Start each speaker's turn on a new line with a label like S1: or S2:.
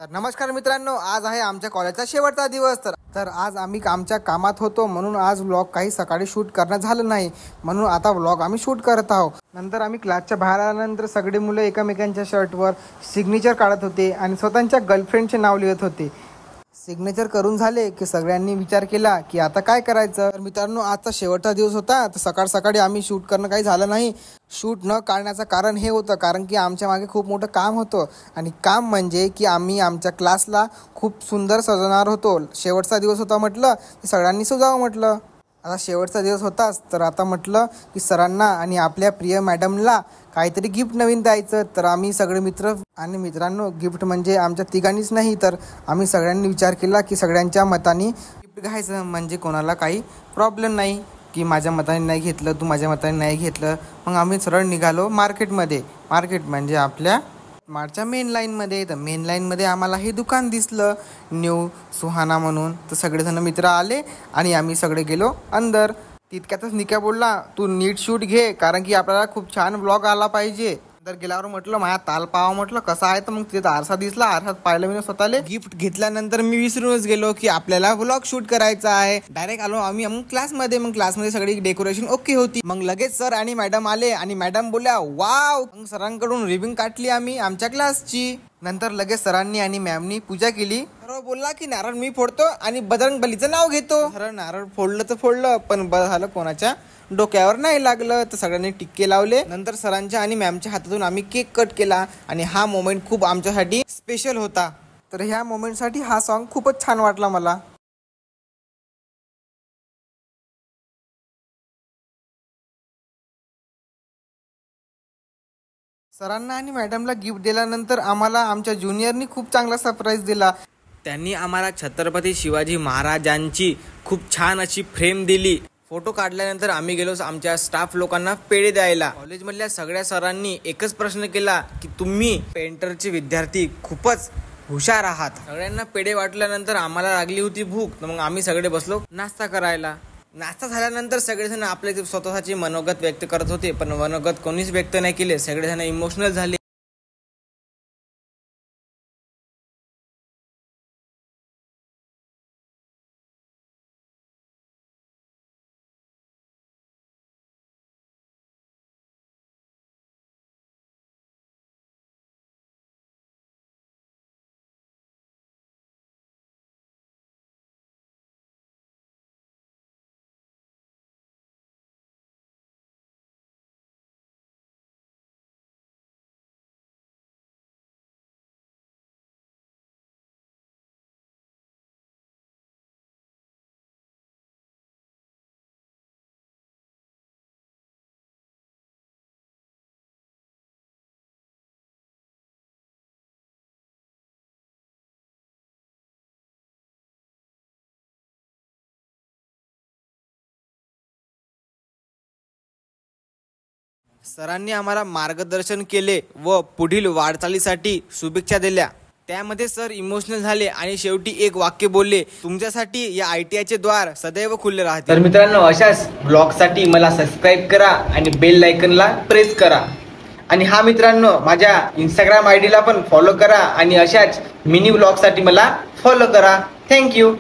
S1: तर नमस्कार मित्रांनो, आज आहे आमच्या कॉलेजचा शेवटचा दिवस. तर आज आम्ही आमच्या कामात होतो म्हणून आज व्लॉग काही सकाळी शूट करणं झालं नाही, म्हणून आता व्लॉग आम्ही शूट करत आहोत. नंतर आम्ही क्लासच्या बाहेर आल्यानंतर सगळे मुलं एकमेकांच्या शर्टवर सिग्नेचर काढत होते आणि स्वतःच्या गर्लफ्रेंडचे नाव लिहित होते. सिग्नेचर करून झाले की सगळ्यांनी विचार केला की आता काय करायचं. तर मित्रांनो, आजचा शेवटचा दिवस होता, तर सकाळी आम्ही शूट करणं काही झालं नाही. शूट न काढण्याचं कारण हे होतं कारण की आमच्या मागे खूप मोठं काम होतं आणि काम म्हणजे की आम्ही आमच्या क्लासला खूप सुंदर सजवणार होतो. शेवटचा दिवस होता म्हटलं की सगळ्यांनी सजावं म्हटलं. आता शेवटचा दिवस होताच तर आता म्हटलं की सरांना आणि आपल्या प्रिय मॅडमला काहीतरी गिफ्ट नवीन द्यायचं. तर आम्ही सगळे मित्र आणि मित्रांनो, गिफ्ट म्हणजे आमच्या तिघांनीच नाही तर आम्ही सगळ्यांनी विचार केला की सगळ्यांच्या मताने गिफ्ट घ्यायचं, म्हणजे कोणाला काही प्रॉब्लेम नाही की माझ्या मताने नाही घेतलं, तू माझ्या मताने नाही घेतलं. मग आम्ही सरळ निघालो मार्केटमध्ये. मार्केट म्हणजे आपल्या मार्चच्या मेन लाईनमध्ये. तर मेन लाईनमध्ये आम्हाला हे दुकान दिसलं, न्यू सुहाना म्हणून. तर सगळेजण मित्र आले आणि आम्ही सगळे गेलो अंदर. तितक्यातच निक्या बोलला, तू नीट शूट घे कारण की आपल्याला खूप छान व्लॉग आला पाहिजे. तर गेल्यावर म्हटलं माझ्या ताल पावा, म्हटलं कसा आहे. तर मग तिथे आरसा दिसला, आरसात पाहिलं मी स्वतःला. गिफ्ट घेतल्यानंतर मी विसरूनच गेलो की आपल्याला व्लॉग शूट करायचा आहे. डायरेक्ट आलो आम्ही मग क्लासमध्ये. मग क्लासमध्ये सगळी डेकोरेशन ओके होती. मग लगेच सर आणि मॅडम आले आणि मॅडम बोलल्या वाव. मग सरांकडून रिबिंग काढली आम्ही आमच्या क्लासची. नंतर लगेच सरांनी आणि मॅमनी पूजा केली. तर बोलला की नारळ मी फोडतो आणि बजरंग बलीचं नाव घेतो. सर नारळ फोडलं तर फोडलं, पण बरं झालं कोणाच्या डोक्यावर नाही लागलं. तर सगळ्यांनी टिक्के लावले. नंतर सरांच्या आणि मॅमच्या हातातून आम्ही केक कट केला आणि हा मोमेंट खूप आमच्यासाठी स्पेशल होता. तर ह्या मोमेंटसाठी हा सॉन्ग खूपच छान वाटला मला. सरांना आणि मॅडमला गिफ्ट दिल्यानंतर आम्हाला आमच्या ज्युनियरनी खूप चांगला सरप्राईज दिला. त्यांनी आम्हाला छत्रपती शिवाजी महाराजांची खूप छान अशी फ्रेम दिली. फोटो काढल्यानंतर आम्ही गेलो आमच्या स्टाफ लोकांना पेढे द्यायला. कॉलेजमधल्या सगळ्या सरांनी एकच प्रश्न केला की तुम्ही पेंटरचे विद्यार्थी खूपच हुशार आहात. सगळ्यांना पेढे वाटल्यानंतर आम्हाला लागली होती भूक. तर मग आम्ही सगळे बसलो नाश्ता करायला. नाश्ता झाल्यानंतर सगळेजण आपले स्वतःचे मनोगत व्यक्त करत होते, पण मनोगत कोणीच व्यक्त नाही केले. सगळेजण इमोशनल झाले. सरांनी आम्हाला मार्गदर्शन केले व पुढील वाटचालीसाठी शुभेच्छा दिल्या. त्यामध्ये सर इमोशनल झाले आणि शेवटी एक वाक्य बोलले, तुमच्यासाठी या ITIचे द्वार सदैव खुले राहते. तर मित्रांनो, अशाच ब्लॉगसाठी मला सबस्क्राईब करा आणि बेल आयकनला प्रेस करा. आणि हा मित्रांनो, माझ्या इंस्टाग्राम ID ला पण फॉलो करा आणि अशाच मिनी ब्लॉगसाठी मला फॉलो करा. थँक्यू.